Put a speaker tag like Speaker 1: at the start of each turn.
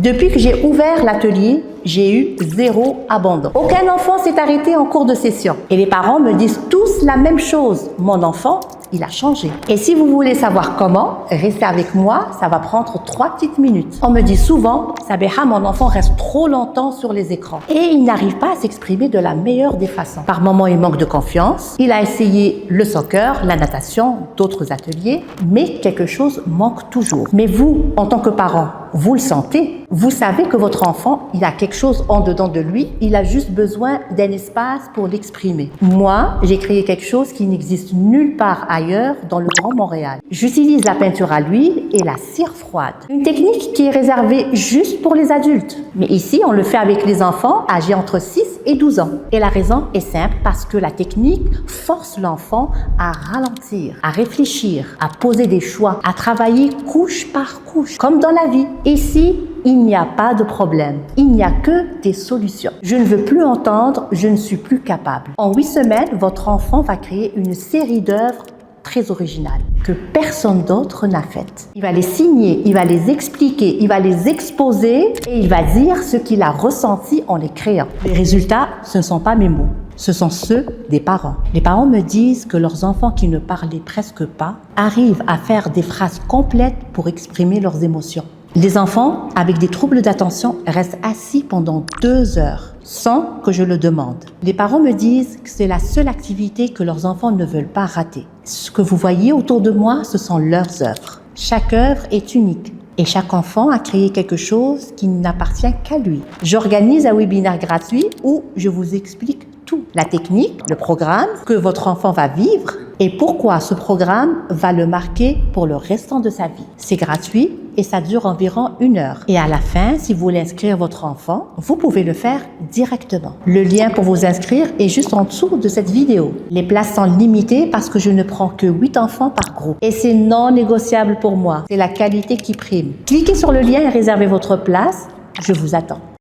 Speaker 1: Depuis que j'ai ouvert l'atelier, j'ai eu 0 abandon. Aucun enfant s'est arrêté en cours de session. Et les parents me disent tous la même chose. Mon enfant, il a changé. Et si vous voulez savoir comment, restez avec moi, ça va prendre 3 petites minutes. On me dit souvent, Sabeha, mon enfant reste trop longtemps sur les écrans. Et il n'arrive pas à s'exprimer de la meilleure des façons. Par moments, il manque de confiance. Il a essayé le soccer, la natation, d'autres ateliers, mais quelque chose manque toujours. Mais vous, en tant que parent, vous le sentez. Vous savez que votre enfant, il a quelque chose en dedans de lui. Il a juste besoin d'un espace pour l'exprimer. Moi, j'ai créé quelque chose qui n'existe nulle part ailleurs dans le Grand Montréal. J'utilise la peinture à l'huile et la cire froide. Une technique qui est réservée juste pour les adultes. Mais ici, on le fait avec les enfants âgés entre 6 et 12 ans. Et la raison est simple, parce que la technique force l'enfant à ralentir, à réfléchir, à poser des choix, à travailler couche par couche, comme dans la vie. Ici, il n'y a pas de problème. Il n'y a que des solutions. Je ne veux plus entendre, je ne suis plus capable. En 8 semaines, votre enfant va créer une série d'œuvres très originales que personne d'autre n'a faites. Il va les signer, il va les expliquer, il va les exposer et il va dire ce qu'il a ressenti en les créant. Les résultats, ce ne sont pas mes mots. Ce sont ceux des parents. Les parents me disent que leurs enfants qui ne parlaient presque pas arrivent à faire des phrases complètes pour exprimer leurs émotions. Les enfants avec des troubles d'attention restent assis pendant 2 heures sans que je le demande. Les parents me disent que c'est la seule activité que leurs enfants ne veulent pas rater. Ce que vous voyez autour de moi, ce sont leurs œuvres. Chaque œuvre est unique. Et chaque enfant a créé quelque chose qui n'appartient qu'à lui. J'organise un webinaire gratuit où je vous explique tout. La technique, le programme que votre enfant va vivre et pourquoi ce programme va le marquer pour le restant de sa vie. C'est gratuit et ça dure environ 1 heure. Et à la fin, si vous voulez inscrire votre enfant, vous pouvez le faire directement. Le lien pour vous inscrire est juste en dessous de cette vidéo. Les places sont limitées parce que je ne prends que 8 enfants par groupe. Et c'est non négociable pour moi. C'est la qualité qui prime. Cliquez sur le lien et réservez votre place. Je vous attends.